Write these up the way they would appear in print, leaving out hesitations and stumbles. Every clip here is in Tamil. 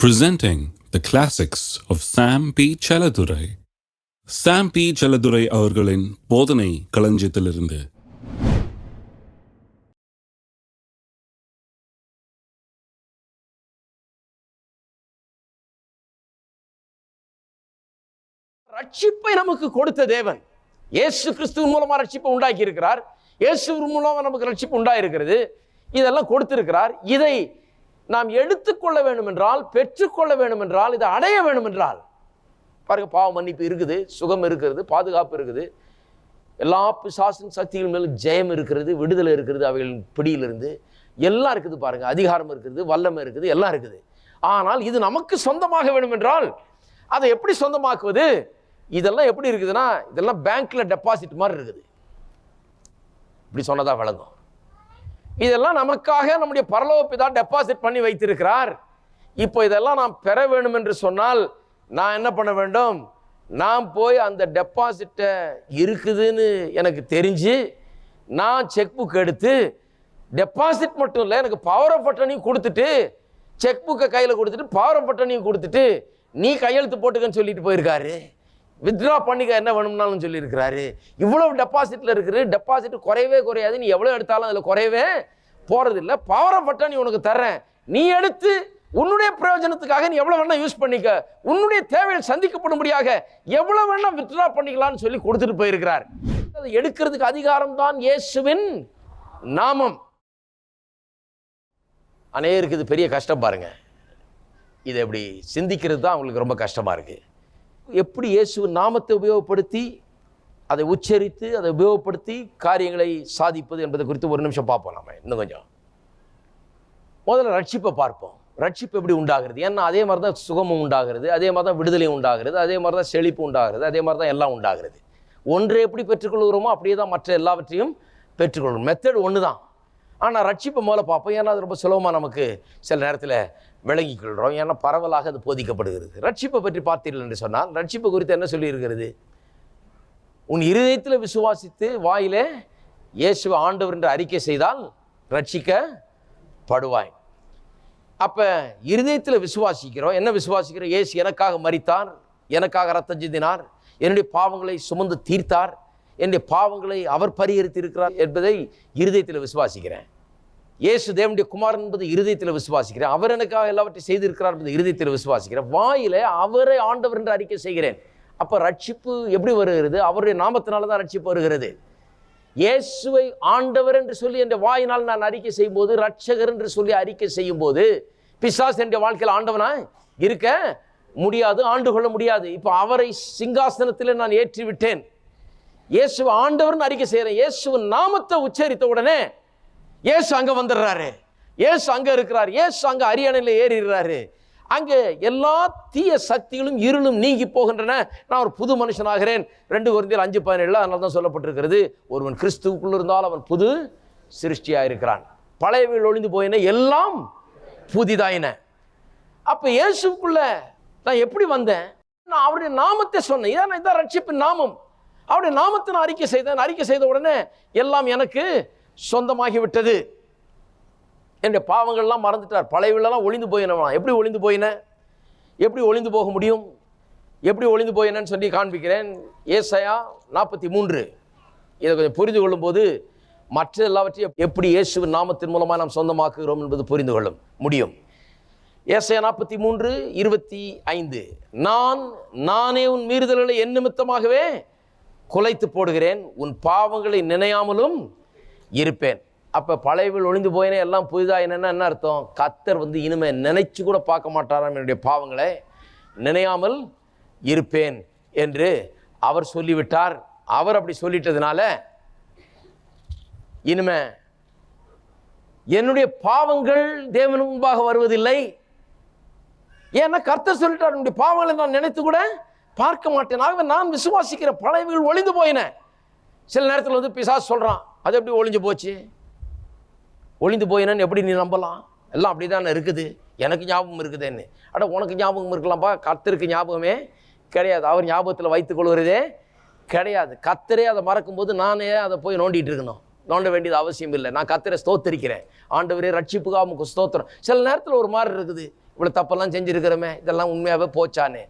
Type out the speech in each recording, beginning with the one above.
Presenting the classics of Sam P. Chaladurai. Sam P. Chaladurai அவர்களின் போதனை களஞ்சியத்திலிருந்து. ரட்சிப்பை நமக்கு கொடுத்த தேவன் இயேசு கிறிஸ்துவின் மூலமா ரட்சிப்பை உண்டாக்கி இருக்கிறார். இயேசுவின் மூலமா நமக்கு ரட்சிப்பு உண்டாயிருக்கிறது. இதெல்லாம் கொடுத்திருக்கிறார். இதை நாம் எடுத்துக்கொள்ள வேண்டும் என்றால், பெற்றுக்கொள்ள வேண்டும் என்றால், இதை அடைய வேண்டும் என்றால், பாருங்க, பாவ மன்னிப்பு இருக்குது, சுகம் இருக்கிறது, பாதுகாப்பு இருக்குது, எல்லா பிசாசின் சக்திகள் மேலும் ஜெயம் இருக்கிறது, விடுதலை இருக்கிறது, அவைகளின் பிடியிலிருந்து எல்லாம் இருக்குது. பாருங்க, அதிகாரம் இருக்குது, வல்லமை இருக்குது, எல்லாம் இருக்குது. ஆனால் இது நமக்கு சொந்தமாக வேண்டும் என்றால் அதை எப்படி சொந்தமாக்குவது? இதெல்லாம் எப்படி இருக்குதுன்னா, இதெல்லாம் பேங்க்ல டெபாசிட் மாதிரி இருக்குது. இப்படி சொன்னதா விளங்கும். இதெல்லாம் நமக்காக நம்முடைய பரலோக பிதா டெபாசிட் பண்ணி வைத்திருக்கிறார். இப்போ இதெல்லாம் நாம் பெற வேண்டும் என்று சொன்னால் நான் என்ன பண்ண வேண்டும்? நான் போய் அந்த டெபாசிட்டை இருக்குதுன்னு எனக்கு தெரிஞ்சு நான் செக் புக் எடுத்து, டெபாசிட் மட்டும் இல்லை, எனக்கு பவர் ஆஃப் அட்டர்னியும் கொடுத்துட்டு, செக் புக்கை கையில் கொடுத்துட்டு பவர் ஆஃப் அட்டர்னியும் கொடுத்துட்டு நீ கையெழுத்து போட்டுக்கன்னு சொல்லிட்டு போயிருக்காரு. வித்ட்ரா பண்ணிக்க என்ன வேணும்னாலும் சொல்லியிருக்கிறாரு. இவ்வளவு டெபாசிட்டில் இருக்குது. டெபாசிட் குறையவே குறையாது. நீ எவ்வளோ எடுத்தாலும் அதில் குறையவே போகிறதில்லை. பவர் ஆஃப் அட்டர்னி உனக்கு தர்றேன், நீ எடுத்து உன்னுடைய பிரயோஜனத்துக்காக நீ எவ்வளோ வேணா யூஸ் பண்ணிக்க, உன்னுடைய தேவைகள் சந்திக்கப்படும்படியாக எவ்வளோ வேணா வித்ட்ரா பண்ணிக்கலாம்னு சொல்லி கொடுத்துட்டு போயிருக்கிறார். அதை எடுக்கிறதுக்கு அதிகாரம் தான் இயேசுவின் நாமம். அநேகருக்கு இது பெரிய கஷ்டம். பாருங்க, இதை எப்படி சிந்திக்கிறது தான் அவங்களுக்கு ரொம்ப கஷ்டமாக இருக்குது. எப்படி இயேசுவின் நாமத்தை உபயோகப்படுத்தி, அதை உச்சரித்து, அதை உபயோகப்படுத்தி காரியங்களை சாதிப்பது என்பதை குறித்து ஒரு நிமிஷம் பார்ப்போம். நாம இன்னும் கொஞ்சம் முதல்ல ரட்சிப்பை பார்ப்போம். ரட்சிப்பு எப்படி உண்டாகிறது? ஏன்னா அதே மாதிரி தான் சுகமும் உண்டாகிறது, அதே மாதிரி தான் விடுதலையும் உண்டாகிறது, அதே மாதிரி தான் செழிப்பு உண்டாகிறது, அதே மாதிரி தான் எல்லாம் உண்டாகிறது. ஒன்றை எப்படி பெற்றுக்கொள்கிறோமோ அப்படியே தான் மற்ற எல்லாவற்றையும் பெற்றுக்கொள்கிறோம். மெத்தட் ஒன்று தான். ஆனால் ரட்சிப்பை முதல்ல பார்ப்போம். ஏன்னா அது ரொம்ப சுலபமாக நமக்கு சில நேரத்தில் விளங்கிக் கொள்கிறோம். ஏன்னா பரவலாக அது போதிக்கப்படுகிறது. ரட்சிப்பை பற்றி பார்த்தீர்கள் என்று சொன்னால், ரட்சிப்பு குறித்து என்ன சொல்லியிருக்கிறது? உன் இருதயத்தில் விசுவாசித்து வாயிலே இயேசுவை ஆண்டவர் என்று அறிக்கை செய்தால் ரட்சிக்கப்படுவாய். அப்போ இருதயத்தில் விசுவாசிக்கிறோம். என்ன விசுவாசிக்கிறோம்? இயேசு எனக்காக மரித்தார், எனக்காக ரத்தம் சிந்தினார், என்னுடைய பாவங்களை சுமந்து தீர்த்தார், என்னுடைய பாவங்களை அவர் பரிகரித்து இருக்கிறார் என்பதை இருதயத்தில் விசுவாசிக்கிறேன். இயேசு தேவனுடைய குமாரன் என்பது இருதயத்தில் விசுவாசிக்கிறேன். அவர் எனக்காக எல்லாவற்றையும் செய்திருக்கிறார் என்பது இருதயத்தில் விசுவாசிக்கிறேன். வாயில அவரை ஆண்டவர் என்று அறிக்கை செய்கிறேன். அப்போ ரட்சிப்பு எப்படி வருகிறது? அவருடைய நாமத்தினால தான் ரட்சிப்பு வருகிறது. இயேசுவை ஆண்டவர் என்று சொல்லி என்ற வாயினால் நான் அறிக்கை செய்யும் போது, ரட்சகர் என்று சொல்லி அறிக்கை செய்யும் போது, பிசாசு என்ற வாழ்க்கையில் ஆண்டவனா இருக்க முடியாது, ஆண்டு கொள்ள முடியாது. இப்போ அவரை சிங்காசனத்தில் நான் ஏற்றி விட்டேன். இயேசுவை ஆண்டவர்னு அறிக்கை செய்கிறேன். இயேசுவின் நாமத்தை உச்சரித்த உடனே இயேசு அங்கே வந்துடுறாரு. இயேசு அங்கே இருக்கிறார். இயேசு அங்கே அரியணையில் ஏறிடுறாரு. அங்கே எல்லா தீய சக்திகளும் இருளும் நீங்கி போகின்றன. நான் ஒரு புது மனுஷனாகிறேன். 2 கொரிந்தியர் 5:17 அதனால தான் சொல்லப்பட்டிருக்கிறது, ஒருவன் கிறிஸ்துவுக்குள் இருந்தால் அவன் புது சிருஷ்டியாக இருக்கிறான், பழையவைகள் ஒளிந்து போயின, எல்லாம் புதிதாயின. அப்போ இயேசுக்குள்ள நான் எப்படி வந்தேன்? நான் அவருடைய நாமத்தை சொன்னேன். இதான் ரட்சிப்பின் நாமம். அவருடைய நாமத்தை நான் அறிக்கை செய்தேன். அறிக்கை செய்த உடனே எல்லாம் எனக்கு சொந்தமாகிவிட்டது. என்னுடைய பாவங்கள்லாம் மறந்துட்டார். பழையவெல்லாம் ஒளிந்து போயினவா? எப்படி ஒளிந்து போயின? எப்படி ஒளிந்து போக முடியும்? எப்படி ஒளிந்து போயினன்னு சொல்லி காண்பிக்கிறேன். ஏசாயா 43 இதை கொஞ்சம் புரிந்து கொள்ளும் போது மற்ற எல்லாவற்றையும் எப்படி இயேசுவின் நாமத்தின் மூலமாக நாம் சொந்தமாக்குகிறோம் என்பது புரிந்து கொள்ள முடியும். ஏசாயா 43:25 நானே உன் மீறுதல்களை என் நிமித்தமாகவே குலைத்து போடுகிறேன், உன் பாவங்களை நினையாமலும் இருப்பேன். அப்போ பழையவில் ஒளிந்து போயினே எல்லாம் புதிதாக என்ன அர்த்தம்? கர்த்தர் இனிமேல் நினைச்சு கூட பார்க்க மாட்டாராம் என்னுடைய பாவங்களை, நினையாமல் இருப்பேன் என்று அவர் சொல்லிவிட்டார். அவர் அப்படி சொல்லிட்டதுனால இனிமே என்னுடைய பாவங்கள் தேவன் முன்பாக வருவதில்லை. ஏன்னா கர்த்தர் சொல்லிட்டார், என்னுடைய பாவங்களை நான் நினைத்து கூட பார்க்க மாட்டேன். ஆகவே நான் விசுவாசிக்கிற பழையவைகள் ஒளிந்து போயின. சில நேரத்தில் பிசாசு சொல்கிறான், அது எப்படி ஒளிஞ்சு போச்சு? ஒளிந்து போயினன்னு எப்படி நீ நம்பலாம்? எல்லாம் அப்படி தானே இருக்குது, எனக்கு ஞாபகம் இருக்குதுன்னு. அட, உனக்கு ஞாபகம் இருக்கலாம்ப்பா, கர்த்தருக்கு ஞாபகமே கிடையாது. அவர் ஞாபகத்தில் வைத்துக் கொள்வதே கிடையாது. கர்த்தரே அதை மறக்கும்போது நானே அதை போய் நோண்டிகிட்டு இருக்கணும். நோண்ட வேண்டியது அவசியம் இல்லை. நான் கர்த்தரை ஸ்தோத்தரிக்கிறேன். ஆண்டவரே ரட்சிப்புக்காக உமக்கு ஸ்தோத்திரம். சில நேரத்தில் ஒரு மாதிரி இருக்குது, இவ்வளோ தப்பெல்லாம் செஞ்சுருக்கிறோமே, இதெல்லாம் உண்மையாகவே போச்சானே.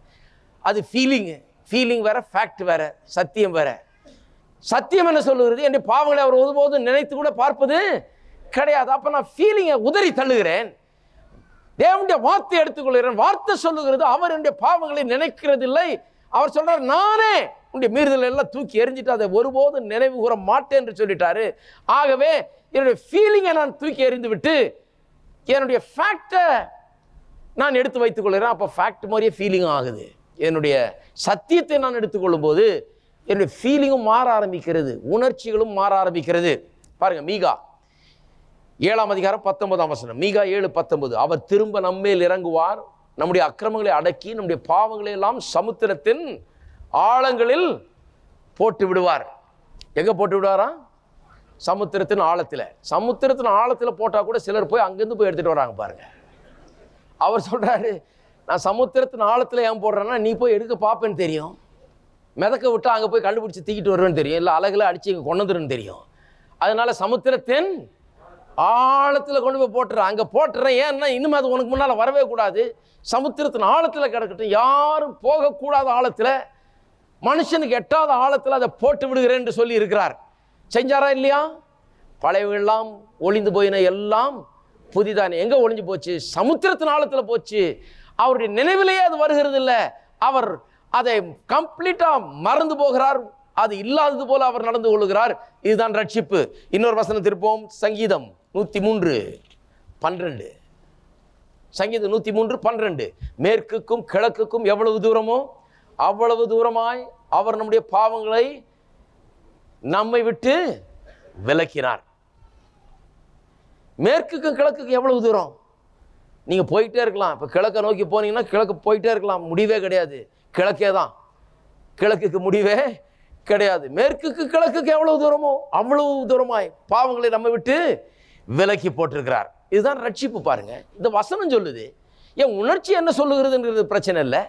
அது ஃபீலிங் வேற, ஃபேக்ட் வேற, சத்தியம் வேற. சத்தியம் என்ன சொல்லுகிறது? என்னுடைய பாவங்களை அவர் ஒருபோதும் நினைத்து கூட பார்ப்பது கிடையாது. அப்போ நான் ஃபீலிங்கை உதறி தள்ளுகிறேன், தேவனுடைய வார்த்தை எடுத்துக்கொள்கிறேன். வார்த்தை சொல்லுகிறது அவர் என்னுடைய பாவங்களை நினைக்கிறது இல்லை. அவர் சொல்றார், நானே உன்னுடைய மீறுதல் எல்லாம் தூக்கி எறிஞ்சிட்டு அதை ஒருபோதும் நினைவு கூற மாட்டேன் என்று சொல்லிட்டாரு. ஆகவே என்னுடைய ஃபீலிங்கை நான் தூக்கி எறிந்து விட்டு என்னுடைய ஃபேக்டை நான் எடுத்து வைத்துக் கொள்கிறேன். அப்போ ஃபேக்ட் மாதிரியே ஃபீலிங்கும் ஆகுது. என்னுடைய சத்தியத்தை நான் எடுத்துக்கொள்ளும் போது என்னுடைய ஃபீலிங்கும் மாற ஆரம்பிக்கிறது, உணர்ச்சிகளும் மாற ஆரம்பிக்கிறது. பாருங்க, மீகா 7ஆம் அதிகாரம் 19ஆம் வசனம். மீகா 7:19. அவர் திரும்ப நம்மேல் இறங்குவார், நம்முடைய அக்கிரமங்களை அடக்கி நம்முடைய பாவங்களை எல்லாம் சமுத்திரத்தின் ஆழங்களில் போட்டு விடுவார். எங்க போட்டு விடுவாரா? சமுத்திரத்தின் ஆழத்தில். சமுத்திரத்தின் ஆழத்தில் போட்டால் கூட சிலர் போய் அங்கேருந்து போய் எடுத்துட்டு வராங்க பாருங்க. அவர் சொல்றாரு, நான் சமுத்திரத்தின் ஆழத்தில் ஏன் போடுறேன்னா, நீ போய் எடுக்க பார்ப்பேன்னு தெரியும், மிதக்க விட்டா அங்கே போய் கண்டுபிடிச்சி தூக்கிட்டு வருவேன்னு தெரியும், இல்லை அழகில் அடிச்சு இங்கே கொண்டு வந்துருன்னு தெரியும். அதனால சமுத்திரத்தின் ஆழத்தில் கொண்டு போய் போட்டுறேன், அங்கே போட்டுறேன். ஏன்னா இன்னும் அது உனக்கு முன்னால் வரவே கூடாது, சமுத்திரத்தின் ஆழத்தில் கிடக்கட்டும், யாரும் போகக்கூடாத ஆழத்தில், மனுஷனுக்கு எட்டாத ஆழத்தில் அதை போட்டு விடுகிறேன் என்று சொல்லி இருக்கிறார். செஞ்சாரா இல்லையா? பழையவெல்லாம் ஒளிந்து போயின எல்லாம் புதிதானே. எங்கே ஒளிஞ்சு போச்சு? சமுத்திரத்தின் ஆழத்தில் போச்சு. அவருடைய நினைவிலேயே அது வருகிறது இல்லை. அவர் அதை கம்ப்ளீட்டாக மறந்து போகிறார், அது இல்லாதது போல அவர் நடந்து கொள்கிறார். இதுதான் ரட்சிப்பு. இன்னொரு வசனம் திருப்போம், சங்கீதம் 103:12. சங்கீதம் 103:12. மேற்குக்கும் கிழக்குக்கும் எவ்வளவு தூரமோ அவ்வளவு தூரமாய் அவர் நம்முடைய பாவங்களை நம்மை விட்டு விலக்கினார். மேற்குக்கும் கிழக்குக்கும் எவ்வளவு தூரம்? நீங்க போயிட்டே இருக்கலாம். இப்ப கிழக்க நோக்கி போனீங்கன்னா கிழக்கு போயிட்டே இருக்கலாம், முடிவே கிடையாது. கிழக்கே தான், கிழக்குக்கு முடிவே கிடையாது. மேற்குக்கு கிழக்குக்கு எவ்வளவு தூரமோ அவ்வளவு தூரமாய் பாவங்களை நம்ம விட்டு விலக்கி போட்டிருக்கிறார். இதுதான் ரட்சிப்பு. பாருங்க, இந்த வசனம் சொல்லுது. என் உணர்ச்சி என்ன சொல்லுகிறதுன்றது பிரச்சனை இல்லை,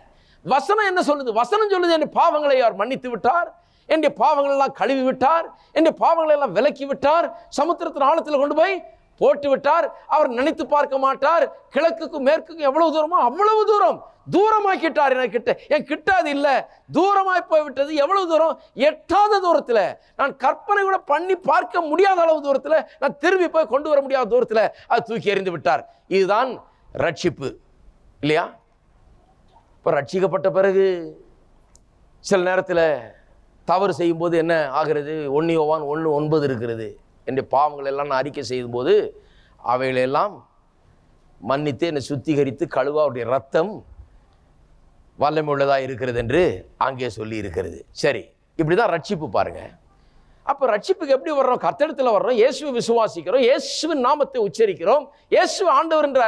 வசனம் என்ன சொல்லுது? வசனம் சொல்லுது, என் பாவங்களை அவர் மன்னித்து விட்டார், என் பாவங்கள் எல்லாம் கழுவி விட்டார், என் பாவங்களை எல்லாம் விலக்கி விட்டார், சமுத்திரத்தின் ஆழத்தில் கொண்டு போய் போட்டு விட்டார். அவர் நினைத்து பார்க்க மாட்டார். கிழக்குக்கும் மேற்குக்கும் எவ்வளவு தூரமோ அவ்வளவு தூரம் தூரமாக்கிட்டார். என் கிட்ட அது இல்லை, தூரமாய் போய்விட்டது. எவ்வளவு தூரம்? எட்டாத தூரத்தில், நான் கற்பனை கூட பண்ணி பார்க்க முடியாத அளவு தூரத்தில், நான் திரும்பி போய் கொண்டு வர முடியாத தூரத்தில் அது தூக்கி எறிந்து விட்டார். இதுதான் ரட்சிப்பு இல்லையா? இப்போ ரட்சிக்கப்பட்ட பிறகு சில நேரத்தில் தவறு செய்யும்போது என்ன ஆகிறது? 1 யோவான் 1:9 இருக்கிறது. என்னுடைய பாவங்கள் எல்லாம் நான் அறிக்கை செய்யும் போது அவைகளெல்லாம் மன்னித்து என்னை சுத்திகரித்து கழுவ அவருடைய ரத்தம் வல்லமை உள்ளதாக இருக்கிறது என்று அங்கே சொல்லி இருக்கிறது. சரி, இப்படிதான் ரட்சிப்பு. பாருங்க, அப்போ ரட்சிப்புக்கு எப்படி வர்றோம்? கர்த்தரிடத்தில் வர்றோம், இயேசுவை விசுவாசிக்கிறோம், இயேசுவின் நாமத்தை உச்சரிக்கிறோம், இயேசு ஆண்டவர் என்ற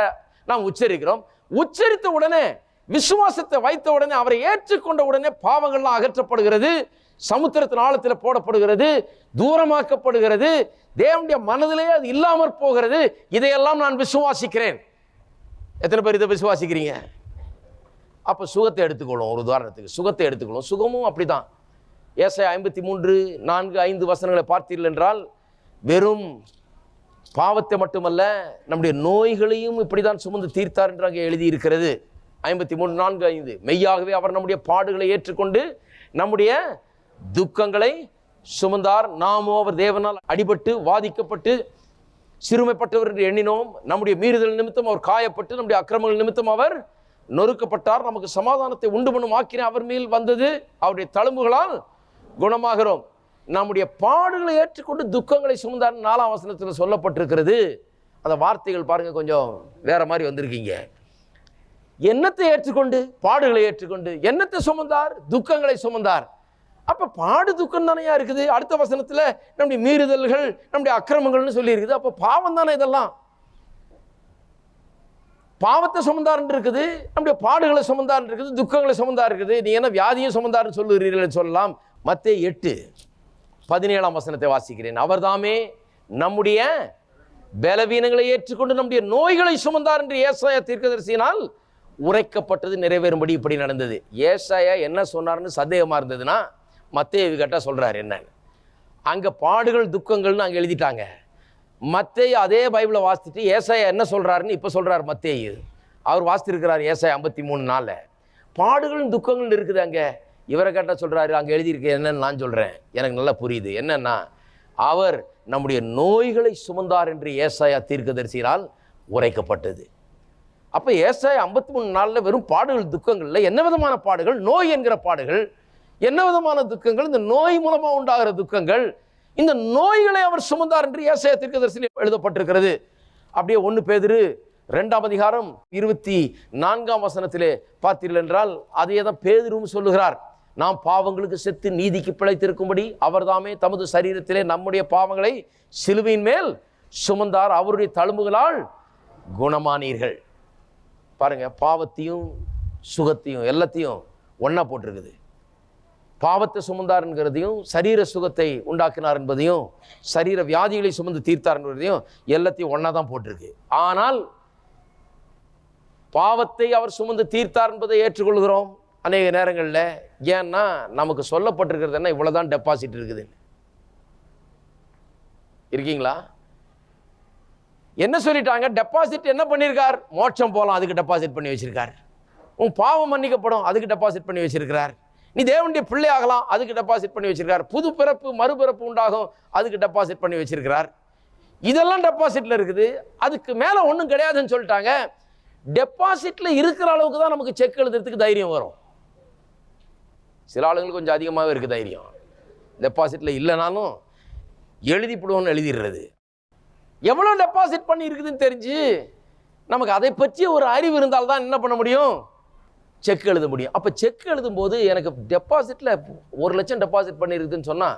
நாம் உச்சரிக்கிறோம். உச்சரித்த உடனே, விசுவாசத்தை வைத்த உடனே, அவரை ஏற்றுக்கொண்ட உடனே பாவங்கள்லாம் அகற்றப்படுகிறது, சமுத்திரத்தின் ஆழத்தில் போடப்படுகிறது, தூரமாக்கப்படுகிறது, தேவனுடைய மனதிலே அது இல்லாமற் போகிறது. இதையெல்லாம் நான் விசுவாசிக்கிறேன். எத்தனை பேர் இதை விசுவாசிக்கிறீங்க? அப்போ சுகத்தை எடுத்துக்கொள்ளும். ஒரு உதாரணத்துக்கு சுகத்தை எடுத்துக்கொள்ளும். சுகமும் அப்படிதான். ஏசாயா 53:4-5 வசனங்களை பார்த்தீர்கள் என்றால், வெறும் பாவத்தை மட்டுமல்ல நம்முடைய நோய்களையும் இப்படிதான் சுமந்து தீர்த்தார் என்று அங்கே எழுதியிருக்கிறது. 53:4-5. மெய்யாகவே அவர் நம்முடைய பாடுகளை ஏற்றுக்கொண்டு நம்முடைய துக்கங்களை சுமந்தார், நாமோ அவர் தேவனால் அடிபட்டு வாதிக்கப்பட்டு சிறுமைப்பட்டவர் என்று எண்ணினோம், நம்முடைய மீறுதல் நிமித்தம் அவர் காயப்பட்டு நம்முடைய அக்கிரமங்கள் நிமித்தம் அவர் நொறுக்கப்பட்டார், நமக்கு சமாதானத்தை உண்டு பண்ணும் ஆக்கினை அவர் மேல் வந்தது, அவருடைய தழும்புகளால் குணமாகிறோம். நம்முடைய பாடுகளை ஏற்றுக்கொண்டு துக்கங்களை சுமந்தார் 4ஆம் வசனத்தில் சொல்லப்பட்டிருக்கிறது. அந்த வார்த்தைகள் பாருங்க, கொஞ்சம் வேற மாதிரி வந்திருக்கீங்க. என்னத்தை ஏற்றுக்கொண்டு? பாடுகளை ஏற்றுக்கொண்டு. என்னத்தை சுமந்தார்? துக்கங்களை சுமந்தார். அப்ப பாடு துக்கம் தானேயா இருக்குது. அடுத்த வசனத்துல நம்முடைய மீறுதல்கள் நம்முடைய அக்கிரமங்கள்னு சொல்லி இருக்குது. அப்ப பாவம் தானே இதெல்லாம். பாவத்தை சுமந்தார் இருக்குது, நம்முடைய பாடுகளை சுமந்தார் இருக்குது, துக்கங்களை சுமந்தார் இருக்குது. நீ என்ன வியாதியும் சுமந்தார்னு சொல்லுகிறீர்கள் சொல்லலாம். மத்தேயு 8:17 வசனத்தை வாசிக்கிறேன். அவர்தாமே நம்முடைய பலவீனங்களை ஏற்றுக்கொண்டு நம்முடைய நோய்களை சுமந்தார் என்று ஏசாயா தீர்க்கதரிசியினால் உரைக்கப்பட்டது நிறைவேறும்படி இப்படி நடந்தது. ஏசாயா என்ன சொன்னார்னு சந்தேகமா இருந்ததுன்னா மத்தேயு கேட்டா சொல்றாரு என்னன்னு. அங்க பாடுகள் துக்கங்கள்னு அங்க எழுதிட்டாங்க. மத்தேயு அதே பைபிளை வாசிச்சுட்டு ஏசாயா என்ன சொல்றாருன்னு இப்ப சொல்றாரு மத்தேயு. அவர் வாசித்திருக்கிறார் ஏசாயா 53:4. பாடுகளும் துக்கங்களும் இருக்குது அங்கே. இவரை கேட்டால் சொல்கிறாரு, அங்கே எழுதியிருக்கு என்னன்னு நான் சொல்கிறேன், எனக்கு நல்லா புரியுது. என்னன்னா, அவர் நம்முடைய நோய்களை சுமந்தார் என்று ஏசாயா தீர்க்கதரிசியால் உரைக்கப்பட்டது. அப்போ ஏசாயா 53:4 வெறும் பாடுகள் துக்கங்கள்ல என்ன விதமான பாடுகள்? நோய் என்கிற பாடுகள். என்ன விதமான துக்கங்கள்? இந்த நோய் மூலமாக உண்டாகிற துக்கங்கள். இந்த நோய்களை அவர் சுமந்தார் என்று ஏசாயா தீர்க்கதரிசியில் எழுதப்பட்டிருக்கிறது. அப்படியே 1 பேதுரு 2ஆம் அதிகாரம் 24ஆம் வசனத்திலே பார்த்தீர்கள் என்றால் அதையே தான் பேதுரும் சொல்லுகிறார். நாம் பாவங்களுக்கு செத்து நீதிக்கு பிழைத்திருக்கும்படி அவர் தாமே தமது சரீரத்திலே நம்முடைய பாவங்களை சிலுவையின் மேல் சுமந்தார், அவருடைய தழும்புகளால் குணமானீர்கள். பாருங்க, பாவத்தையும் சுகத்தையும் எல்லாத்தையும் ஒன்னா போட்டிருக்குது. பாவத்தை சுமந்தார் என்கிறதையும், சரீர சுகத்தை உண்டாக்கினார் என்பதையும், சரீர வியாதிகளை சுமந்து தீர்த்தார் என்பதையும் எல்லாத்தையும் ஒன்னா தான் போட்டிருக்கு. ஆனால் பாவத்தை அவர் சுமந்து தீர்த்தார் என்பதை ஏற்றுக்கொள்கிறோம் அநேக நேரங்களில். ஏன்னா நமக்கு சொல்லப்பட்டிருக்கிறது என்ன, இவ்வளவுதான் டெபாசிட் இருக்குதுன்னு. இருக்கீங்களா? என்ன சொல்லிட்டாங்க? டெபாசிட் என்ன பண்ணியிருக்கார்? மோட்சம் போகலாம், அதுக்கு டெபாசிட் பண்ணி வச்சிருக்கார். உன் பாவம் மன்னிக்கப்படும், அதுக்கு டெபாசிட் பண்ணி வச்சிருக்கிறார். நீ தேவனுடைய பிள்ளை ஆகலாம், அதுக்கு டெபாசிட் பண்ணி வச்சிருக்கார். புது பிறப்பு மறுபிறப்பு உண்டாகும், அதுக்கு டெபாசிட் பண்ணி வச்சிருக்கிறார். இதெல்லாம் டெபாசிட்ல இருக்குது. அதுக்கு மேல ஒன்றும் கிடையாதுன்னு சொல்லிட்டாங்க. டெபாசிட்ல இருக்கிற அளவுக்கு தான் நமக்கு செக் எழுதுறதுக்கு தைரியம் வரும். சில ஆளுங்களுக்கு கொஞ்சம் அதிகமாகவே இருக்கு தைரியம். டெபாசிட்ல இல்லைனாலும் எழுதி போடுவோன்னு எழுதிடுறது. எவ்வளோ டெபாசிட் பண்ணி இருக்குதுன்னு தெரிஞ்சு நமக்கு அதை பற்றி ஒரு அறிவு இருந்தால் தான் என்ன பண்ண முடியும்? செக் எழுத முடியும். அப்போ செக் எழுதும்போது எனக்கு டெபாசிட்டில் 1 லட்சம் டெபாசிட் பண்ணியிருக்குதுன்னு சொன்னால்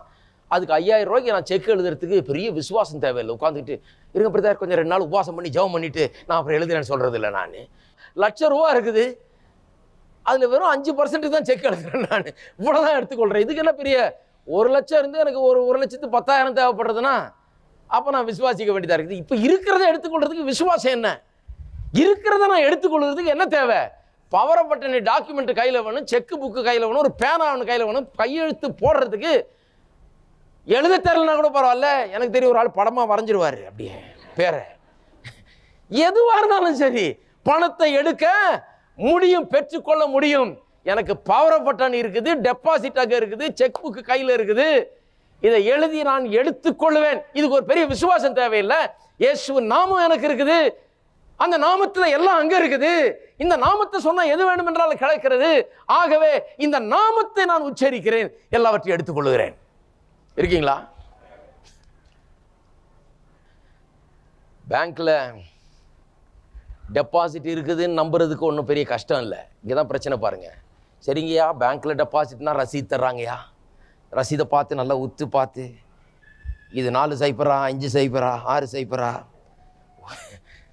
அதுக்கு 5000 ரூபாய்க்கு நான் செக் எழுதுறதுக்கு பெரிய விசுவாசம் தேவையில்லை. உட்காந்துக்கிட்டு இருங்க பிரதர், கொஞ்சம் 2 நாள் உபவாசம் பண்ணி ஜெபம் பண்ணிவிட்டு நான் அப்புறம் எழுதுறேன்னு சொல்கிறது இல்லை. நான் ₹1,00,000 இருக்குது, அதில் வெறும் 5% தான் செக் எழுதுறேன். நான் இவ்வளோ தான் எடுத்துக்கொள்கிறேன். இதுக்கு என்ன பெரிய 1 லட்சம் இருந்து எனக்கு ஒரு 1,10,000 தேவைப்படுறதுன்னா அப்போ நான் விசுவாசிக்க வேண்டியதாக இருக்குது. இப்போ இருக்கிறத எடுத்துக்கொள்றதுக்கு விசுவாசம் என்ன? இருக்கிறத நான் எடுத்துக்கொள்றதுக்கு என்ன தேவை? பவரப்பட்ட டாக்குமெண்ட் கையில் வேணும், செக்கு புக்கு கையில் வேணும், ஒரு பேனா ஒன்று கையில் வேணும். கையெழுத்து போடுறதுக்கு எழுத தெரியலனா கூட பரவாயில்ல, எனக்கு தெரியும் ஒரு ஆள் படமாக வரைஞ்சிருவார் அப்படியே பேரை. எதுவாக இருந்தாலும் சரி, பணத்தை எடுக்க முடியும், பெற்றுக்கொள்ள முடியும். எனக்கு பவரப்பட்டன் இருக்குது, டெபாசிட் அங்கே இருக்குது, செக் புக்கு கையில் இருக்குது, இதை எழுதி நான் எடுத்துக்கொள்வேன். இதுக்கு ஒரு பெரிய விசுவாசம் தேவையில்லை. இயேசு நாமம் எனக்கு இருக்குது, அந்த நாமத்தில் எல்லாம் அங்கே இருக்குது. இந்த நாமத்தை சொன்னால் எது வேண்டும் என்றால் கிடைக்கிறது. ஆகவே இந்த நாமத்தை நான் உச்சரிக்கிறேன், எல்லாவற்றையும் எடுத்துக்கொள்கிறேன். இருக்கீங்களா? பேங்க்ல டெபாசிட் இருக்குதுன்னு நம்புறதுக்கு ஒன்றும் பெரிய கஷ்டம் இல்லை. இங்கே தான் பிரச்சனை பாருங்க. சரிங்கய்யா, பேங்க்ல டெபாசிட்னா ரசீது தர்றாங்கய்யா, ரசீதை பார்த்து நல்லா உத்து பார்த்து இது 4 சைபரா 5 சைபரா 6 சைபரா,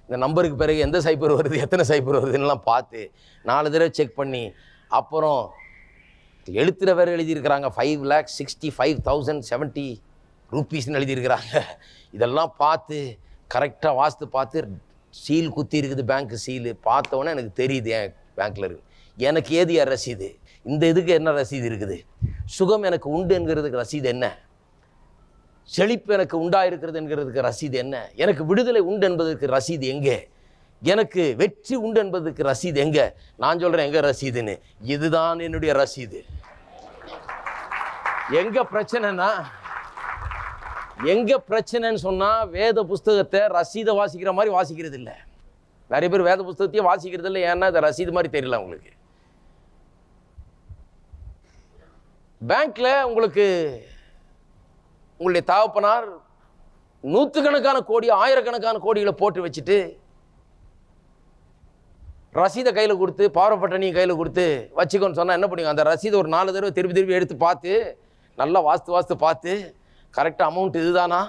இந்த நம்பருக்கு பிறகு எந்த சைபர் வருது எத்தனை சைபர் வருதுன்னெலாம் பார்த்து 4 தடவை செக் பண்ணி அப்புறம் எழுத்துற வேறு எழுதியிருக்கிறாங்க 5,65,070 ரூபீஸ்ன்னு எழுதியிருக்கிறாங்க. இதெல்லாம் பார்த்து கரெக்டாக வாஸ்து பார்த்து சீல் குத்தி இருக்குது, பேங்க் சீலு பார்த்தோன்னே எனக்கு தெரியுது என் பேங்க்கில் இருக்குது. எனக்கு ஏது என் ரசீது? இந்த இதுக்கு என்ன ரசீது இருக்குது? சுகம் எனக்கு உண்டு என்கிறதுக்கு ரசீது என்ன? செழிப்பு எனக்கு உண்டாயிருக்கிறது என்கிறதுக்கு ரசீது என்ன? எனக்கு விடுதலை உண்டு என்பதற்கு ரசீது எங்கே? எனக்கு வெற்றி உண்டு என்பதற்கு ரசீது எங்க? நான் சொல்றேன் எங்க ரசீதுன்னு. இதுதான் என்னுடைய ரசீது. எங்க பிரச்சனைனா, எங்க பிரச்சனைன்னு சொன்னா வேத புஸ்தகத்தை ரசீதை வாசிக்கிற மாதிரி வாசிக்கிறது இல்லை. நிறைய பேர் வேத புஸ்தகத்தையே வாசிக்கிறது இல்லை. ஏன்னா இந்த ரசீது மாதிரி தெரியல உங்களுக்கு. பேங்க்ல உங்களுக்கு உங்களுடைய தகப்பனார் நூற்றுக்கணக்கான கோடி ஆயிரக்கணக்கான கோடிகளை போட்டு வச்சுட்டு ரசீதை கையில் கொடுத்து பவரப்பட்ட நீ கையில் கொடுத்து வச்சுக்கோன்னு சொன்னால் என்ன பண்ணுங்க? அந்த ரசீதை ஒரு 4 தடவை திருப்பி எடுத்து பார்த்து நல்லா வாஸ்து பார்த்து கரெக்டாக அமௌண்ட் இதுதானா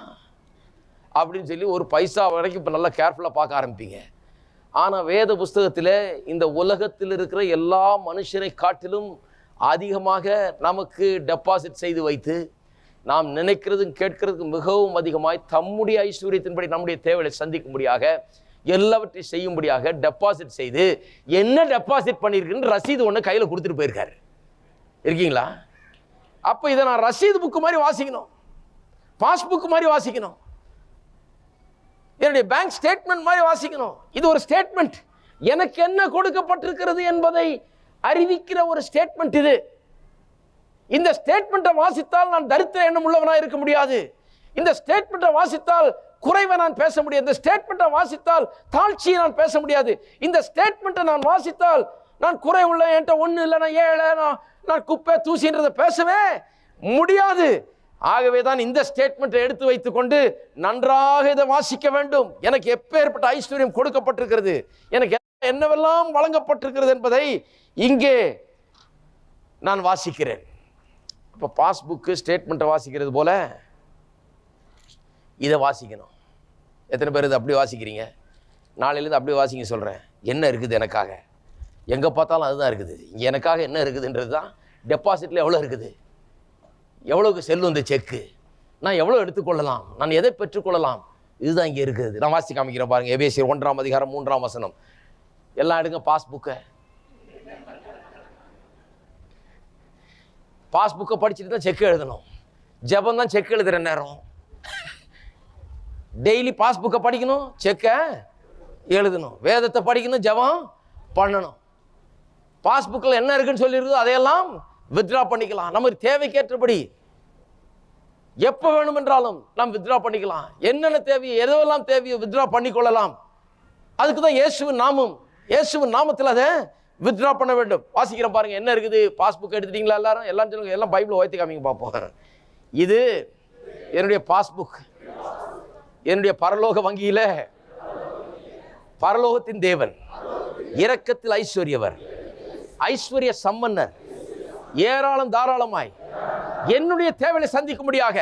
அப்படின்னு சொல்லி ஒரு பைசா வரைக்கும் இப்போ நல்லா கேர்ஃபுல்லாக பார்க்க ஆரம்பிப்பீங்க. ஆனால் வேத புஸ்தகத்தில் இந்த உலகத்தில் இருக்கிற எல்லா மனுஷரை காட்டிலும் அதிகமாக நமக்கு டெபாசிட் செய்து வைத்து நாம் நினைக்கிறதும் கேட்கறதுக்கு மிகவும் அதிகமாய் தம்முடைய ஐஸ்வர்யத்தின்படி நம்முடைய தேவையை சந்திக்கும்படியாக எல்லாவற்றையும் செய்யும்படியாக டெபாசிட் செய்து என்ன டெபாசிட் பண்ணியிருக்குன்னு ரசீது ஒன்று கையில் கொடுத்துட்டு போயிருக்காரு. இருக்கீங்களா? அப்போ இதை நான் ரசீது புக்கு மாதிரி வாசிக்கணும், பாஸ்புக் மாதிரி வாசிக்கணும், என்னுடைய பேங்க் ஸ்டேட்மெண்ட் மாதிரி வாசிக்கணும். இது ஒரு ஸ்டேட்மெண்ட். எனக்கு என்ன கொடுக்கப்பட்டிருக்கிறது என்பதை அறிவிக்கிற ஒரு ஸ்டேட்மெண்ட் இது. இந்த ஸ்டேட்மெண்ட்டை வாசித்தால் நான் தரித்திர எண்ணம் உள்ளவனாக இருக்க முடியாது. இந்த ஸ்டேட்மெண்ட்டை வாசித்தால் குறைவை நான் பேச முடியாது. இந்த ஸ்டேட்மெண்ட்டை வாசித்தால் தாழ்ச்சியை நான் பேச முடியாது. இந்த ஸ்டேட்மெண்ட்டை நான் வாசித்தால் நான் குறை உள்ள, என்கிட்ட ஒன்று இல்லை, நான் ஏழை, நான் குப்பை தூசின்றதை பேசவே முடியாது. ஆகவே தான் இந்த ஸ்டேட்மெண்ட்டை எடுத்து வைத்துக்கொண்டு நன்றாக இதை வாசிக்க வேண்டும். எனக்கு எப்பேற்பட்ட ஐஸ்வர்யம் கொடுக்கப்பட்டிருக்கிறது, எனக்கு என்னவெல்லாம் வழங்கப்பட்டிருக்கிறது என்பதை இங்கே நான் வாசிக்கிறேன். இப்போ பாஸ்புக்கு ஸ்டேட்மெண்ட்டை வாசிக்கிறது போல இதை வாசிக்கணும். எத்தனை பேர் இதை அப்படி வாசிக்கிறீங்க? நாளையிலேருந்து அப்படியே வாசிக்க சொல்கிறேன். என்ன இருக்குது எனக்காக? எங்கே பார்த்தாலும் அதுதான் இருக்குது. இங்கே எனக்காக என்ன இருக்குதுன்றது தான். டெபாசிட்டில் எவ்வளோ இருக்குது, எவ்வளோக்கு செல்லும் இந்த செக்கு, நான் எவ்வளோ எடுத்துக்கொள்ளலாம், நான் எதை பெற்றுக்கொள்ளலாம், இதுதான் இங்கே இருக்குது. நான் வாசி காமிக்கிறேன் பாருங்கள். எபேசியர் 1ஆம் அதிகாரம் 3ஆம் வசனம். எல்லாம் எடுங்க பாஸ்புக்கை. பாஸ்புக்கை படிச்சுட்டு தான் செக் எழுதணும். ஜெபம் தான் செக் எழுதுகிற நேரம். டெய்லி பாஸ்புக்கை படிக்கணும், செக்கை எழுதணும், வேதத்தை படிக்கணும், ஜெபம் பண்ணணும். பாஸ்புக்கில் என்ன இருக்குன்னு சொல்லியிருக்கோ அதையெல்லாம் வித்ட்ரா பண்ணிக்கலாம். நமக்கு தேவைக்கேற்றபடி எப்போ வேணுமென்றாலும் நாம் வித்ட்ரா பண்ணிக்கலாம். என்னென்ன தேவையோ, எதுவெல்லாம் தேவையோ வித்ட்ரா பண்ணிக்கொள்ளலாம். அதுக்கு தான் இயேசுவின் நாமம். இயேசுவின் நாமத்தில் அதை வித்ட்ரா பண்ண வேண்டும். வாசிக்கிறேன் பாருங்க. என்ன இருக்குது? பாஸ்புக் எடுத்துட்டீங்களா? எல்லாம் சொல்லுங்க. எல்லாம் பைபிளை ஓய்த்து காமிங்க பார்ப்போம். இது என்னுடைய பாஸ்புக். என்னுடைய பரலோக வங்கியில பரலோகத்தின் தேவன், இரக்கத்தில் ஐஸ்வர்யவர், ஐஸ்வர்ய சம்பன்னர், ஏராளம் தாராளமாய் என்னுடைய தேவையை சந்திக்கும்படியாக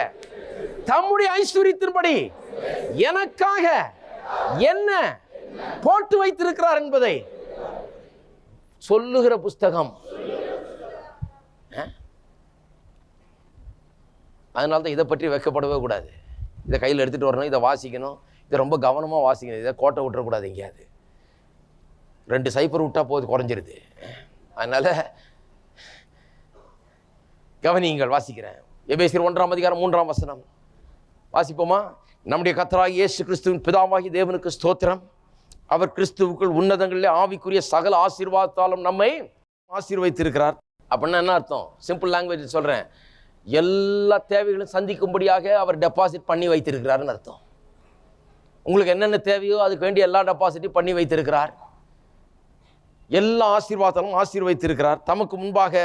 தம்முடைய ஐஸ்வர்யத்தின்படி எனக்காக என்ன போட்டு வைத்திருக்கிறார் என்பதை சொல்லுகிற புஸ்தகம். அதனால தான் இதை பற்றி வைக்கப்படவே கூடாது. இதை கையில் எடுத்துகிட்டு வரணும், இதை வாசிக்கணும், இதை ரொம்ப கவனமாக வாசிக்கணும். இதை கோட்டை விட்டுறக்கூடாது. எங்கேயாவது 2 சைபர் விட்டால் போது குறைஞ்சிருது. அதனால் கவனியுங்கள். வாசிக்கிறேன். எபேசியர் 1ஆம் அதிகாரம் 3ஆம் வசனம் வாசிப்போமா? நம்முடைய கர்த்தராகிய இயேசு கிறிஸ்துவின் பிதாவாகிய தேவனுக்கு ஸ்தோத்திரம். அவர் கிறிஸ்துவுக்குள் உன்னதங்களிலே ஆவிக்குரிய சகல ஆசீர்வாதத்தாலும் நம்மை ஆசீர்வதித்திருக்கிறார். அப்படின்னா என்ன அர்த்தம்? சிம்பிள் லாங்குவேஜ் சொல்கிறேன். எல்லா தேவைகளும் சந்திக்கும்படியாக அவர் டெபாசிட் பண்ணி வைத்திருக்கிறாருன்னு அர்த்தம். உங்களுக்கு என்னென்ன தேவையோ அதுக்கு வேண்டிய எல்லா டெபாசிட்டையும் பண்ணி வைத்திருக்கிறார். எல்லா ஆசீர்வாதத்தாலும் ஆசீர்வதித்திருக்கிறார். தமக்கு முன்பாக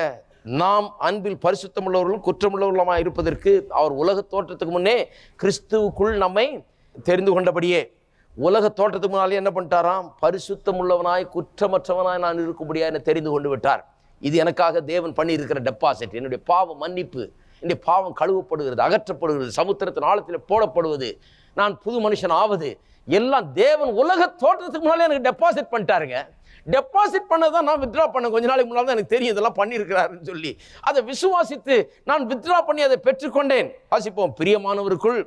நாம் அன்பில் பரிசுத்தமுள்ளவர்களும் குற்றமுள்ளவர்களுமாக இருப்பதற்கு அவர் உலக தோற்றத்துக்கு முன்னே கிறிஸ்துவுக்குள் நம்மை தெரிந்து கொண்டபடியே, உலக தோற்றத்துக்கு முன்னாலே என்ன பண்ணிட்டாராம்? பரிசுத்தம் உள்ளவனாய் குற்றமற்றவனாய் நான் இருக்கும்படியாக என்னை தெரிந்து கொண்டு விட்டார். இது எனக்காக தேவன் பண்ணி இருக்கிற டெபாசிட். என்னுடைய பாவம் மன்னிப்பு, என்னுடைய பாவம் கழுவப்படுகிறது, அகற்றப்படுகிறது, சமுத்திரத்தின் ஆழத்தில் போடப்படுவது, நான் புது மனுஷன் ஆவது, எல்லாம் தேவன் உலக தோற்றத்துக்கு முன்னாலே எனக்கு டெபாசிட் பண்ணிட்டாருங்க. டெபாசிட் பண்ணதான் நான் வித்ட்ரா பண்ண கொஞ்ச நாளைக்கு முன்னால் தான் எனக்கு தெரியும் இதெல்லாம் பண்ணியிருக்கிறாருன்னு சொல்லி அதை விசுவாசித்து நான் வித்ட்ரா பண்ணி அதை பெற்றுக்கொண்டேன். வாசிப்போம். பிரியமானவருக்குள்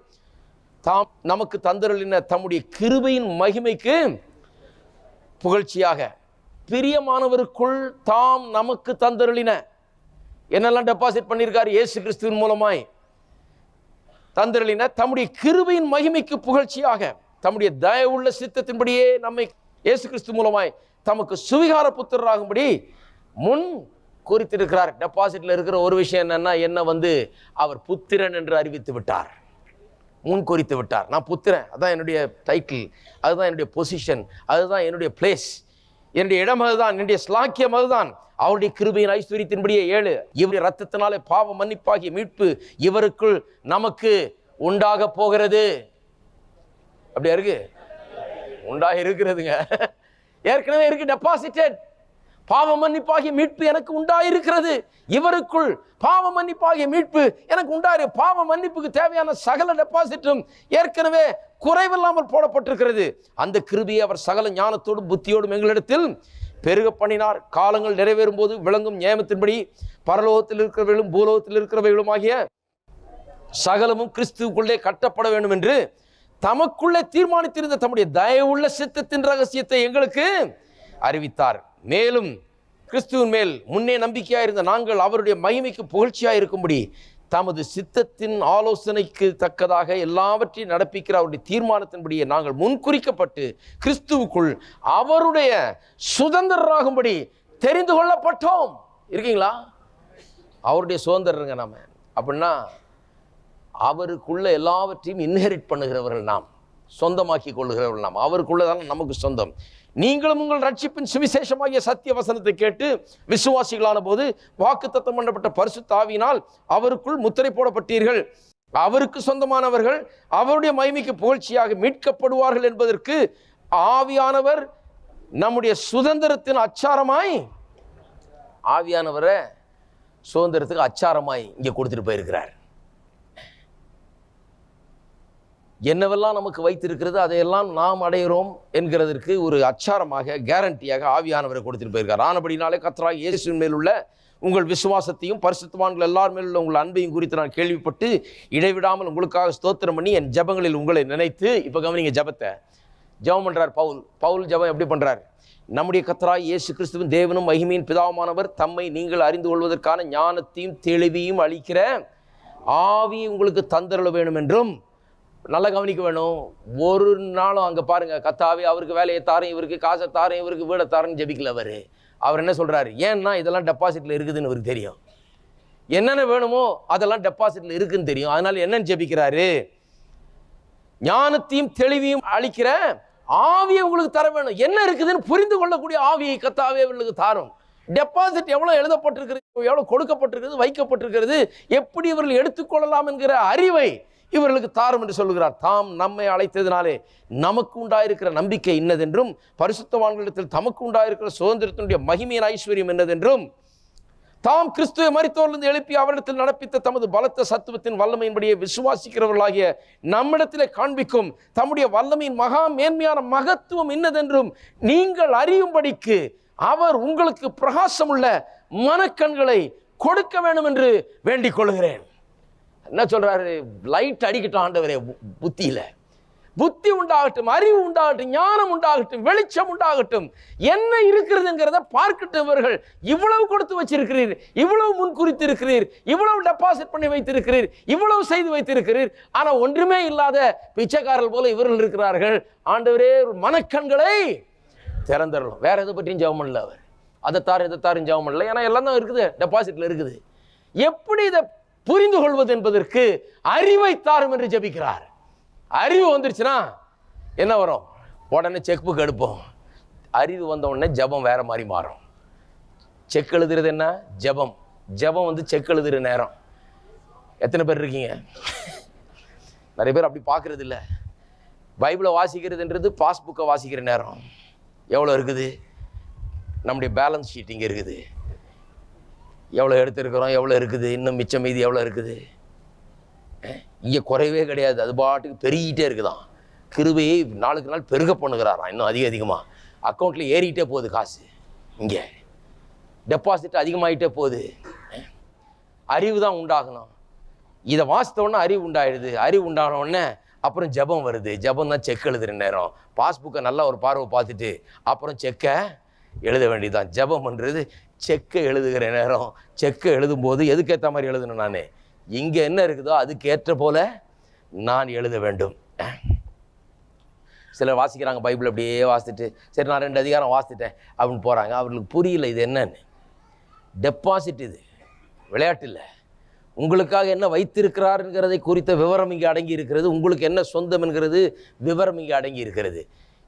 தாம் நமக்கு தந்தருளின தம்முடைய கிருபையின் மகிமைக்கு புகழ்ச்சியாக. பிரியமானவருக்குள் தாம் நமக்கு தந்தருளின என்னெல்லாம் டெபாசிட் பண்ணியிருக்காரு? இயேசு கிறிஸ்துவின் மூலமாய் தந்தருளின தம்முடைய கிருபையின் மகிமைக்கு புகழ்ச்சியாக தம்முடைய தயவுள்ள சித்தத்தின்படியே நம்மை இயேசு கிறிஸ்து மூலமாய் தமக்கு சுவிகார புத்திரராகும்படி முன் குறித்திருக்கிறார். டெபாசிட்ல இருக்கிற ஒரு விஷயம் என்னன்னா, என்ன அவர் புத்திரன் என்று அறிவித்து விட்டார், முன் குறித்து விட்டார். நான் புத்திரன், அதுதான் என்னுடைய டைட்டில், அதுதான் என்னுடைய பொசிஷன், அதுதான் என்னுடைய பிளேஸ், என்னுடைய இடம் அதுதான், என்னுடைய ஸ்லாக்கியம் அதுதான். அவருடைய கிருபையின் ஐஸ்வர்யத்தின்படியே 7 இவருடைய ரத்தத்தினாலே பாவ மன்னிப்பாகிய மீட்பு இவருக்குள் நமக்கு உண்டாக போகிறது. அப்படியா இருக்கு? உண்டாக இருக்கிறதுங்க. ஏற்கனவே இருக்கு டெபாசிட்டட். பாவ மன்னிப்பாகிய மீட்பு எனக்கு உண்டாயிருக்கிறது. இவருக்குள் பாவ மன்னிப்பாகிய மீட்பு எனக்கு உண்டாயிரு. பாவ மன்னிப்புக்கு தேவையான சகல டெபாசிட்டும் ஏற்கனவே குறைவில்லாமல் போடப்பட்டிருக்கிறது. அந்த கிருபையை அவர் சகல ஞானத்தோடும் புத்தியோடும் எங்களிடத்தில் பெருக பண்ணினார். காலங்கள் நிறைவேறும் போது விளங்கும் நியமத்தின்படி பரலோகத்தில் இருக்கிறவர்களும் பூலோகத்தில் இருக்கிறவர்களும் ஆகிய சகலமும் கிறிஸ்துவுக்குள்ளே கட்டப்பட வேண்டும் என்று தமக்குள்ளே தீர்மானித்திருந்த தம்முடைய தயவுள்ள சித்தத்தின் ரகசியத்தை எங்களுக்கு அறிவித்தார். மேலும் கிறிஸ்துவின் மேல் முன்னே நம்பிக்கையாக இருந்த நாங்கள் அவருடைய மகிமைக்கு புகழ்ச்சியாக இருக்கும்படி தமது சித்தத்தின் ஆலோசனைக்கு தக்கதாக எல்லாவற்றையும் நடப்பிக்கிற அவருடைய தீர்மானத்தின்படியே நாங்கள் முன்குறிக்கப்பட்டு கிறிஸ்துவுக்குள் அவருடைய சுதந்திரராகும்படி தெரிந்து கொள்ளப்பட்டோம். இருக்கீங்களா? அவருடைய சுதந்திரங்க நாம. அப்படின்னா அவருக்குள்ள எல்லாவற்றையும் இன்ஹெரிட் பண்ணுகிறவர்கள் நாம், சொந்தமாக்கி கொள்ளுகிறவர்கள் நாம். அவருக்குள்ளதான் நமக்கு சொந்தம். நீங்களும் உங்கள் ரட்சிப்பின் சுவிசேஷமாகிய சத்திய வசனத்தை கேட்டு விசுவாசிகளான போது வாக்குத்தத்தம் பண்ணப்பட்ட பரிசுத்த ஆவியினால் அவருக்குள் முத்திரை போடப்பட்டீர்கள். அவருக்கு சொந்தமானவர்கள் அவருடைய மகிமைக்கு புகழ்ச்சியாக மீட்கப்படுவார்கள் என்பதற்கு ஆவியானவர் நம்முடைய சுதந்திரத்தின் அச்சாரமாய், ஆவியானவரை சுதந்திரத்துக்கு அச்சாரமாய் இங்கே கொடுத்துட்டு போயிருக்கிறார். என்னவெல்லாம் நமக்கு வைத்திருக்கிறது அதையெல்லாம் நாம் அடைகிறோம் என்கிறதற்கு ஒரு அச்சாரமாக, கேரண்டியாக ஆவியானவரை கொடுத்துட்டு போயிருக்கார். ஆனபடினாலே கர்த்தராகிய இயேசுவின் மேல் உள்ள உங்கள் விசுவாசத்தையும் பரிசுத்தவான்கள் எல்லார் மேல் உள்ள உங்கள் அன்பையும் குறித்து நான் கேள்விப்பட்டு இடைவிடாமல் உங்களுக்காக ஸ்தோத்திரம் பண்ணி என் ஜெபங்களில் உங்களை நினைத்து. இப்போ கவனிங்க ஜெபத்தை. ஜெபம் பண்ணுறார் பவுல். ஜெபம் எப்படி பண்ணுறார்? நம்முடைய கர்த்தராகிய இயேசு கிறிஸ்துவின் தேவனும் மகிமையின் பிதாவுமானவர் தம்மை நீங்கள் அறிந்து கொள்வதற்கான ஞானத்தையும் தெளிவையும் அளிக்கிற ஆவியை உங்களுக்கு தந்தருள வேணும் என்றும். நல்லா கவனிக்க வேணும். ஒரு நாளும் அங்கே பாருங்க, கர்த்தாவே அவருக்கு வேலையை தாரேன், இவருக்கு காசை தாரேன், இவருக்கு வீடை தாரேன்னு ஜெபிக்கல. அவர் என்ன சொல்றாரு? ஏன்னா இதெல்லாம் டெபாசிட்ல இருக்குதுன்னு அவருக்கு தெரியும். என்னென்ன வேணுமோ அதெல்லாம் டெபாசிட்ல இருக்குன்னு தெரியும். அதனால என்னன்னு ஜெபிக்கிறாரு? ஞானத்தையும் தெளிவையும் அளிக்கிற ஆவியை உங்களுக்கு தர வேணும். என்ன இருக்குதுன்னு புரிந்து கொள்ளக்கூடிய ஆவியை கர்த்தாவே இவர்களுக்கு தாரும். டெபாசிட் எவ்வளவு எழுதப்பட்டிருக்கிறது, எவ்வளவு கொடுக்கப்பட்டிருக்கிறது, வைக்கப்பட்டிருக்கிறது, எப்படி இவர்கள் எடுத்துக்கொள்ளலாம் என்கிற அறிவை இவர்களுக்கு தாரும் என்று சொல்லுகிறார். தாம் நம்மை அழைத்ததினாலே நமக்கு உண்டாயிருக்கிற நம்பிக்கை இன்னதென்றும் பரிசுத்தவான்களிடத்தில் தமக்கு உண்டாயிருக்கிற சுதந்திரத்தினுடைய மகிமையின் ஐஸ்வர்யம் என்னதென்றும் தாம் கிறிஸ்துவை மரித்தோரிலிருந்து எழுப்பி அவரிடத்தில் நடப்பித்த தமது பலத்த சத்துவத்தின் வல்லமையின்படியே விசுவாசிக்கிறவர்களாகிய நம்மிடத்திலே காண்பிக்கும் தம்முடைய வல்லமையின் மகா மேன்மையான மகத்துவம் இன்னதென்றும் நீங்கள் அறியும்படிக்கு அவர் உங்களுக்கு பிரகாசமுள்ள மனக்கண்களை கொடுக்க வேண்டும் என்று வேண்டிக் கொள்கிறேன். என்ன சொல்றாரு? லைட் அடிக்கட்டும் ஆண்டவரே, புத்தி உண்டாகட்டும், அறிவு உண்டாகட்டும், ஞானம் உண்டாகட்டும், வெளிச்சம் உண்டாகட்டும், என்ன இருக்கிறதுங்கிறத பார்க்கட்டும். இவர்கள் இவ்வளவு கொடுத்து வச்சிருக்கிறீர், இவ்வளவு முன்குறித்து இருக்கிறீர், இவ்வளவு டெபாசிட் பண்ணி வைத்திருக்கிறீர், இவ்வளவு செய்து வைத்திருக்கிறீர், ஆனா ஒன்றுமே இல்லாத பிச்சைக்காரர்கள் போல இவர்கள் இருக்கிறார்கள். ஆண்டவரே மனக்கண்களை திறந்துடலாம். வேற எதை பற்றியும் ஜெபம் பண்ணல அவர். எதைத்தாரும் ஜெபம் பண்ணல. ஏன்னா எல்லாம் தான் இருக்குது, டெபாசிட்ல இருக்குது. எப்படி இதை புரிந்து கொள்வது என்பதற்கு அறிவை தாரும் என்று ஜெபிக்கிறார். அறிவு வந்துருச்சுன்னா என்ன வரும்? உடனே செக் புக் எடுப்போம். அறிவு வந்த உடனே ஜெபம் வேற மாதிரி மாறும். செக் எழுதுறது என்ன? ஜெபம். ஜெபம் வந்து செக் எழுதுற நேரம். எத்தனை பேர் இருக்கீங்க? நிறைய பேர் அப்படி பார்க்கறது இல்லை. பைபிளை வாசிக்கிறதுன்றது பாஸ்புக்கை வாசிக்கிற நேரம். எவ்வளோ இருக்குது? நம்முடைய பேலன்ஸ் ஷீட் இங்கே இருக்குது. எவ்வளோ எடுத்துருக்கிறோம், எவ்வளோ இருக்குது, இன்னும் மிச்சம் மீதி எவ்வளோ இருக்குது. இங்கே குறைவே கிடையாது, அது பாட்டுக்கு பெருகிட்டே இருக்குதான். கிருபையை நாளுக்கு நாள் பெருக பண்ணுகிறாராம், இன்னும் அதிகமாக அக்கௌண்ட்டில் ஏறிக்கிட்டே போகுது காசு. இங்கே டெபாசிட் அதிகமாகிட்டே போகுது. அறிவு தான் உண்டாகணும். இதை வாசித்தோடனே அறிவு உண்டாயிடுது. அறிவு உண்டான உடனே அப்புறம் ஜெபம் வருது. ஜெபம் தான் செக் எழுதுகிற நேரம். பாஸ்புக்கை நல்லா ஒரு பார்வை பார்த்துட்டு அப்புறம் செக்கை எழுத வேண்டியதுதான். ஜெபம் பண்ணுறது செக்கை எழுதுகிற நேரம். செக்கை எழுதும்போது எதுக்கேற்ற மாதிரி எழுதணும்? நான் இங்கே என்ன இருக்குதோ அதுக்கேற்ற போல நான் எழுத வேண்டும். சிலர் வாசிக்கிறாங்க பைபிள், அப்படியே வாசித்துட்டு சரி நான் 2 அதிகாரம் வாசித்துட்டேன் அப்படின்னு போகிறாங்க. அவர்களுக்கு புரியல இது என்னன்னு. டெபாசிட் இது, விளையாட்டு இல்லை. உங்களுக்காக என்ன வைத்திருக்கிறாருங்கிறதை குறித்த விவரம் இங்கே அடங்கி இருக்கிறது. உங்களுக்கு என்ன சொந்தம் என்கிறது விவரம் இங்கே அடங்கி இருக்கிறது.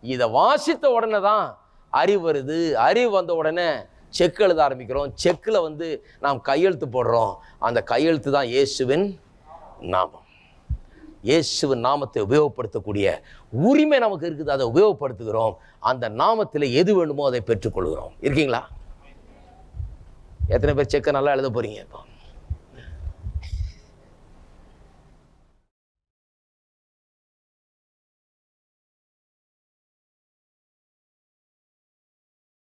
இதை வாசித்த உடனே தான் அறிவு வருது. அறிவு வந்த உடனே செக் எழுத ஆரம்பிக்கிறோம். செக்கில் வந்து நாம் கையெழுத்து போடுறோம். அந்த கையெழுத்து தான் இயேசுவின் நாமம். இயேசுவின் நாமத்தை உபயோகப்படுத்தக்கூடிய உரிமை நமக்கு இருக்குது. அதை உபயோகப்படுத்துகிறோம். அந்த நாமத்தில் எது வேண்டுமோ அதை பெற்றுக்கொள்கிறோம். இருக்கீங்களா? எத்தனை பேர் செக்கை நல்லா எழுத போகிறீங்க? இப்போ